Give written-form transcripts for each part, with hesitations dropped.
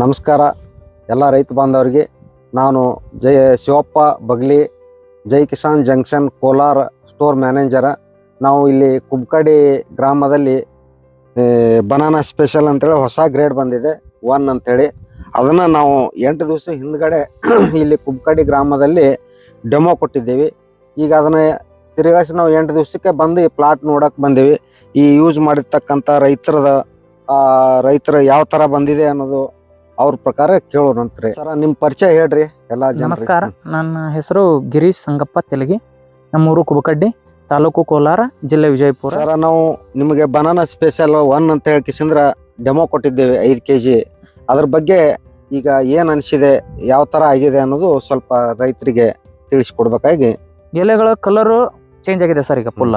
ನಮಸ್ಕಾರ ಎಲ್ಲ ರೈತ ಬಾಂಧವರಿಗೆ. ನಾನು ಶಿವಪ್ಪ ಬಗ್ಲಿ, ಜೈ ಕಿಸಾನ್ ಜಂಕ್ಷನ್ ಕೋಲಾರ ಸ್ಟೋರ್ ಮ್ಯಾನೇಜರ. ನಾವು ಇಲ್ಲಿ ಕುಬ್ಕಡಿ ಗ್ರಾಮದಲ್ಲಿ ಬನಾನಾ ಸ್ಪೆಷಲ್ ಅಂತೇಳಿ ಹೊಸ ಗ್ರೇಡ್ ಬಂದಿದೆ 1 ಅಂತೇಳಿ. ಅದನ್ನು ನಾವು 8 ದಿವಸ ಹಿಂದ್ಗಡೆ ಇಲ್ಲಿ ಕುಬ್ಕಡಿ ಗ್ರಾಮದಲ್ಲಿ ಡೆಮೋ ಕೊಟ್ಟಿದ್ದೀವಿ. ಈಗ ಅದನ್ನು ತಿರುಗಾಸಿ ನಾವು 8 ದಿವಸಕ್ಕೆ ಬಂದು ಈ ಪ್ಲಾಟ್ ನೋಡಕ್ಕೆ ಬಂದೀವಿ. ಈ ಯೂಸ್ ಮಾಡಿರ್ತಕ್ಕಂಥ ರೈತರ ಯಾವ ಥರ ಬಂದಿದೆ ಅನ್ನೋದು ಅವ್ರ ಪ್ರಕಾರ ಕೇಳೋಣಂತ್ರಿ. ಸರ ನಿಮ್ಮ ಪರಿಚಯ ಹೇಳ್ರಿ ಎಲ್ಲ ಜನ. ನಮಸ್ಕಾರ, ನನ್ನ ಹೆಸರು ಗಿರೀಶ್ ಸಂಗಪ್ಪ ತೆಲಗಿ, ನಮ್ಮೂರು ಕುಬಕಡ್ಡಿ, ತಾಲೂಕು ಕೋಲಾರ, ಜಿಲ್ಲೆ ವಿಜಯಪುರ. ಸರ ನಾವು ನಿಮಗೆ ಬನಾನಾ ಸ್ಪೆಷಲ್ 1 ಅಂತ ಹೇಳ್ಕಿಸಿಂದ್ರ ಡೆಮೋ ಕೊಟ್ಟಿದ್ದೇವೆ 5 kg. ಅದ್ರ ಬಗ್ಗೆ ಈಗ ಏನು ಅನಿಸಿದೆ, ಯಾವ ಥರ ಆಗಿದೆ ಅನ್ನೋದು ಸ್ವಲ್ಪ ರೈತರಿಗೆ ತಿಳಿಸ್ಕೊಡ್ಬೇಕಾಗಿ. ಎಲೆಗಳ ಕಲರು ಚೇಂಜ್ ಆಗಿದೆ ಸರ್. ಈಗ ಫುಲ್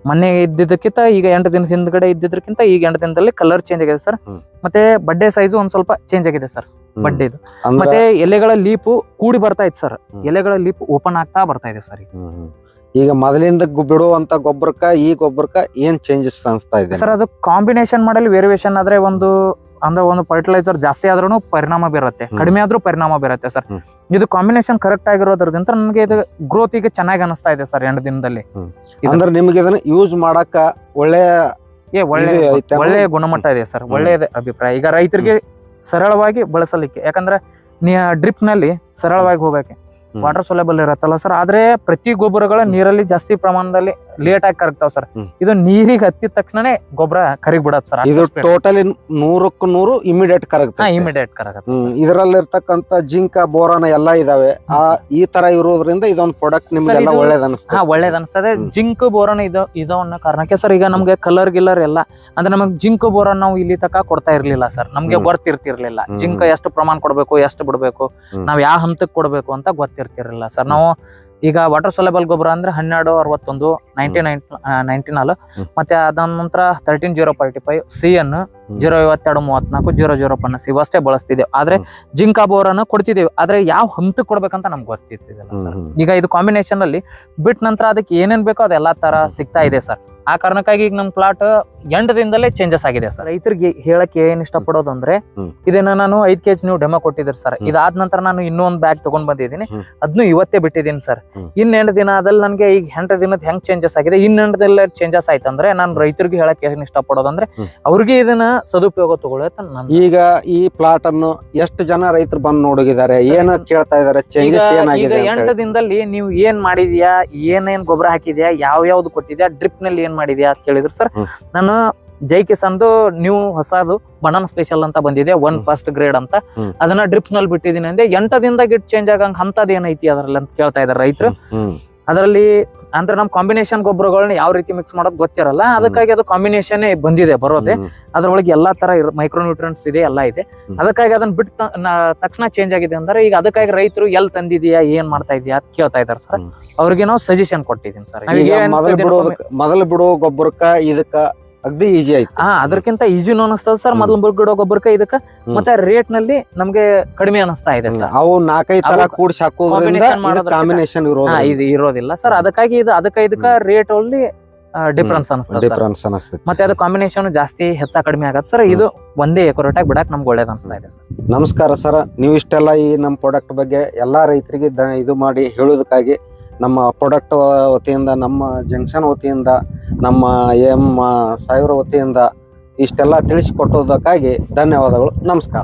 ಮೊನ್ನೆ ಇದ್ದಿದ್ದಕ್ಕಿಂತ ಈಗ 8 ದಿನದ ಹಿಂದ್ಗಡೆ ಇದ್ದಿದ್ದಕ್ಕಿಂತ ಈಗ 8 ದಿನದಲ್ಲಿ ಕಲರ್ ಚೇಂಜ್ ಆಗಿದೆ ಸರ್. ಮತ್ತೆ ಬಡ್ಡೆ ಸೈಜು ಒಂದ್ ಸ್ವಲ್ಪ ಚೇಂಜ್ ಆಗಿದೆ ಸರ್, ಬಡ್ಡೆದು. ಮತ್ತೆ ಎಲೆಗಳ ಲೀಪು ಕೂಡಿ ಬರ್ತಾ ಇತ್ತು ಸರ್, ಎಲೆಗಳ ಲೀಪ್ ಓಪನ್ ಆಗ್ತಾ ಬರ್ತಾ ಇದೆ ಸರ್. ಈಗ ಮೊದಲಿಂದ ಬಿಡುವಂತ ಗೊಬ್ಬರಕ್ಕ ಈ ಗೊಬ್ಬರಕ್ಕ ಏನ್ ಚೇಂಜಸ್ ಅನಿಸ್ತಾ ಇದೆ ಸರ್? ಅದು ಕಾಂಬಿನೇಷನ್ ಮಾಡಲಿ ವೇರಿಯೇಷನ್ ಆದ್ರೆ ಒಂದು ಫರ್ಟಿಲೈಸರ್ ಜಾಸ್ತಿ ಆದ್ರೂ ಪರಿಣಾಮ ಬೀರುತ್ತೆ, ಕಡಿಮೆ ಆದ್ರೂ ಪರಿಣಾಮ ಬೀರುತ್ತೆ ಸರ್. ಇದು ಕಾಂಬಿನೇಷನ್ ಕರೆಕ್ಟ್ ಆಗಿರೋದ್ರಿಂದ ನನಗೆ ಇದು ಗ್ರೋತ್ ಈಗ ಚೆನ್ನಾಗಿ ಅನಿಸ್ತಾ ಇದೆ ಸರ್ 8 ದಿನದಲ್ಲಿ. ಅಂದ್ರೆ ನಿಮ್ಗೆ ಇದನ್ನ ಯೂಸ್ ಮಾಡಕ್ಕ ಒಳ್ಳೆ ಗುಣಮಟ್ಟ ಇದೆ ಸರ್, ಒಳ್ಳೆಯ ಅಭಿಪ್ರಾಯ. ಈಗ ರೈತರಿಗೆ ಸರಳವಾಗಿ ಬಳಸಲಿಕ್ಕೆ, ಯಾಕಂದ್ರೆ ಡ್ರಿಪ್ ನಲ್ಲಿ ಸರಳವಾಗಿ ಹೋಗಕ್ಕೆ ವಾಟರ್ ಸೋಲೇಬಲ್ ಇರತ್ತಲ್ಲ ಸರ್. ಆದ್ರೆ ಪ್ರತಿ ಗೊಬ್ಬರಗಳ ನೀರಲ್ಲಿ ಜಾಸ್ತಿ ಪ್ರಮಾಣದಲ್ಲಿ ಲೇಟ್ ಆಗಿ ಕರಗ್ತಾವ ಸರ್. ಇದು ನೀರಿಗೆ ಹತ್ತಿದ ತಕ್ಷಣನೇ ಗೊಬ್ಬರ ಕರಿಗ್ ಬಿಡತ್ ಸರ್. ಇದು ಟೋಟಲಿ 100ಕ್ಕೆ 100 ಇಮಿಡಿಯೇಟ್ ಕರಗುತ್ತೆ. ಇಮಿಡಿಯೇಟ್ ಕರಗತ್ತೆ. ಇದರಲ್ಲಿ ಇರ್ತಕ್ಕಂತ ಜಿಂಕ ಬೋರಾನ ಎಲ್ಲಾ ಇದಾವೆ. ಈ ತರ ಇರೋದ್ರಿಂದ ಇದೊಂದು ಪ್ರಾಡಕ್ಟ್ ನಿಮ್ಗೆಲ್ಲ ಒಳ್ಳೇದ್ ಅನಿಸ್ತದೆ. ಒಳ್ಳೇದ್ ಅನಿಸ್ತದೆ. ಜಿಂಕ್ ಬೋರಾನ್ ಇದೋ ಅನ್ನೋ ಕಾರಣಕ್ಕೆ ಸರ್ ಈಗ ನಮ್ಗೆ ಕಲರ್ ಗಿಲ್ಲರ್ ಎಲ್ಲ ಅಂದ್ರೆ ನಮಗ್ ಜಿಂಕ್ ಬೋರಾನ್ ನಾವು ಇಲ್ಲಿ ತಕ ಕೊಡ್ತಾ ಇರ್ಲಿಲ್ಲ ಸರ್. ನಮ್ಗೆ ಗೊತ್ತಿರ್ತಿರ್ಲಿಲ್ಲ ಜಿಂಕ್ ಎಷ್ಟು ಪ್ರಮಾಣ ಕೊಡ್ಬೇಕು, ಎಷ್ಟು ಬಿಡ್ಬೇಕು, ನಾವ್ ಯಾವ ಹಂತಕ್ಕೆ ಕೊಡ್ಬೇಕು ಅಂತ ಗೊತ್ತಿರ್ತಿರ್ಲಿಲ್ಲ ಸರ್. ನಾವು ಈಗ ವಾಟರ್ ಸೋಲೇಬಲ್ ಗೊಬ್ಬರ ಅಂದ್ರೆ 1261 19 ಮತ್ತೆ ಅದಾದ ನಂತರ 13045 CN 05234 00 ಇವಷ್ಟೇ ಬಳಸ್ತಿದ್ದೇವೆ. ಆದ್ರೆ ಜಿಂಕಾ ಬೋರನ್ನು ಕೊಡ್ತಿದ್ದೇವೆ, ಆದ್ರೆ ಯಾವ ಹಂತಕ್ಕೆ ಕೊಡ್ಬೇಕಂತ ನಮ್ಗೆ ಗೊತ್ತಿರ್ತಿದಿಲ್ಲ ಸರ್. ಈಗ ಇದು ಕಾಂಬಿನೇಷನ್ ಅಲ್ಲಿ ಬಿಟ್ಟ ನಂತರ ಅದಕ್ಕೆ ಏನೇನ್ ಬೇಕೋ ಅದೆಲ್ಲಾ ತರ ಸಿಗ್ತಾ ಇದೆ ಸರ್. ಆ ಕಾರಣಕ್ಕಾಗಿ ಈಗ ನಮ್ ಪ್ಲಾಟ್ 8 ದಿನದಲ್ಲೇ ಚೇಂಜಸ್ ಆಗಿದೆ ಸರ್. ರೈತರಿಗೆ ಹೇಳಕ್ ಏನ್ ಇಷ್ಟಪಡೋದಂದ್ರೆ, ಇದನ್ನ ನಾನು 5 kg ನೀವು ಡೆಮೋ ಕೊಟ್ಟಿದ್ರಿ ಸರ್. ಇದಾದ ನಂತರ ನಾನು ಇನ್ನೊಂದು ಬ್ಯಾಗ್ ತಗೊಂಡ್ ಬಂದಿದ್ದೀನಿ, ಅದನ್ನು ಇವತ್ತೇ ಬಿಟ್ಟಿದ್ದೀನಿ ಸರ್. 8 ದಿನದಲ್ಲಿ ನನ್ಗೆ ಈಗ 8 ದಿನದ ಹೆಂಗ್ ಚೇಂಜಸ್ ಆಗಿದೆ, 8 ದಿನ ಚೇಂಜಸ್ ಆಯ್ತಂದ್ರೆ ನಾನು ರೈತರಿಗೆ ಹೇಳಕ್ ಏನ್ ಇಷ್ಟಪಡೋದಂದ್ರೆ ಅವ್ರಿಗೆ ಇದನ್ನ ಸದುಪಯೋಗ ತಗೊಳ್ಳೋದು. ಈಗ ಈ ಪ್ಲಾಟ್ ಅನ್ನು ಎಷ್ಟು ಜನ ರೈತರು ಬಂದು ನೋಡಿದ್ದಾರೆ, ಏನ ಕೇಳ್ತಾ ಇದಾರೆ, ಚೇಂಜಸ್ ಏನಾಗಿದೆ? 8 ದಿನದಲ್ಲಿ ನೀವು ಏನ್ ಮಾಡಿದ್ಯಾ, ಏನೇನ್ ಗೊಬ್ಬರ ಹಾಕಿದ್ಯಾ, ಯಾವ್ದು ಕೊಟ್ಟಿದ್ಯಾ, ಡ್ರಿಪ್ ನಲ್ಲಿ ಏನ್ ಮಾಡಿದ್ಯಾ ಅಂತ ಕೇಳಿದ್ರು ಸರ್. ನಾನು ಜೈ ಕಿಸಾನ್ದು ನೀವು ಹೊಸದು ಬನಾನಾ ಸ್ಪೆಷಲ್ ಅಂತ ಬಂದಿದೆ 1 ಫಸ್ಟ್ ಗ್ರೇಡ್ ಅಂತ, ಅದನ್ನ ಡ್ರಿಪ್ ನಲ್ಲಿ ಬಿಟ್ಟಿದ್ದೀನಿ ಅಂದ್ರೆ 8 ದಿನದಾಗ ಗಿಟ್ ಚೇಂಜ್ ಆಗಂಗ್ ಹಂತದ ಏನೈತಿ ಅದ್ರಲ್ಲಿ ಅಂತ ಕೇಳ್ತಾ ಇದಾರೆ ರೈತರು. ಅದರಲ್ಲಿ ಅಂದ್ರೆ ನಮ್ ಕಾಂಬಿನೇಷನ್ ಗೊಬ್ಬರಗಳನ್ನ ಯಾವ ರೀತಿ ಮಿಕ್ಸ್ ಮಾಡೋದು ಗೊತ್ತಿರಲ್ಲ, ಅದಕ್ಕಾಗಿ ಅದು ಕಾಂಬಿನೇಷನ್ ಬಂದಿದೆ ಬರೋದೆ. ಅದ್ರೊಳಗೆ ಎಲ್ಲಾ ತರ ಮೈಕ್ರೋ ನ್ಯೂಟ್ರಿಯೆಂಟ್ಸ್ ಇದೆ, ಎಲ್ಲ ಇದೆ. ಅದಕ್ಕಾಗಿ ಅದನ್ನ ಬಿಟ್ಟು ತಕ್ಷಣ ಚೇಂಜ್ ಆಗಿದೆ ಅಂದ್ರೆ ಈಗ ಅದಕ್ಕಾಗಿ ರೈತರು ಎಲ್ಲಿ ತಂದಿದ್ಯಾ, ಏನ್ ಮಾಡ್ತಾ ಇದೀಯಾ ಅಂತ ಕೇಳ್ತಾ ಇದಾರೆ ಸರ್. ಅವ್ರಿಗೆ ನಾವು ಸಜೆಷನ್ ಕೊಟ್ಟಿದ್ದೀನಿ ಸರ್. ಮೊದಲು ಬಿಡೋ ಗೊಬ್ಬರಕ್ಕ ಇದಕ್ಕ ಅಗ್ದಿ ಈಜಿ ಆಯ್ತು. ಅದಕ್ಕಿಂತ ಈಜಿನೂ ಅನಿಸ್ತದ ಸರ್ ಮೊದಲು ಬಿಡೋ ಗೊಬ್ಬರಕ್ಕ ಇದಕ್ಕ. ಮತ್ತೆ ರೇಟ್ ನಲ್ಲಿ ನಮ್ಗೆ ಕಡಿಮೆ ಅನಿಸ್ತಾ ಇದೆ ಸರ್. ಅವು 4-5 ತರ ಕೂಡಿಸಿ ಹಾಕೋದ್ರಿಂದ ಕಾಂಬಿನೇಷನ್ ಇದು ಇರೋದಿಲ್ಲ ಸರ್. ಅದಕ್ಕಾಗಿ ಇದಕ್ಕ ರೇಟ್ ಅಲ್ಲಿ ಡಿಫ್ರೆನ್ಸ್ ಅನಿಸ್ತದೆ. ಮತ್ತೆ ಅದು ಕಾಂಬಿನೇಷನ್ ಜಾಸ್ತಿ ಹೆಚ್ಚ ಕಡಿಮೆ ಆಗತ್ತೆ ಸರ್. ಇದು ಒಂದೇ ಎಕರೇಟ್ ಆಗಿ ಬಿಡಕ್ ನಮ್ಗೆ ಒಳ್ಳೇದ್ ಅನಿಸ್ತಾ ಇದೆ ಸರ್. ನಮಸ್ಕಾರ ಸರ್, ನೀವು ಇಷ್ಟೆಲ್ಲ ಈ ನಮ್ಮ ಪ್ರಾಡಕ್ಟ್ ಬಗ್ಗೆ ಎಲ್ಲಾ ರೈತರಿಗೆ ಇದು ಮಾಡಿ ಹೇಳೋದಕ್ಕಾಗಿ ನಮ್ಮ ಪ್ರಾಡಕ್ಟ್ ವತಿಯಿಂದ, ನಮ್ಮ ಜಂಕ್ಷನ್ ವತಿಯಿಂದ, ನಮ್ಮ ಸಾಹೇಬ್ರ ವತಿಯಿಂದ ಇಷ್ಟೆಲ್ಲ ತಿಳಿಸಿಕೊಟ್ಟೋದಕ್ಕಾಗಿ ಧನ್ಯವಾದಗಳು. ನಮಸ್ಕಾರ.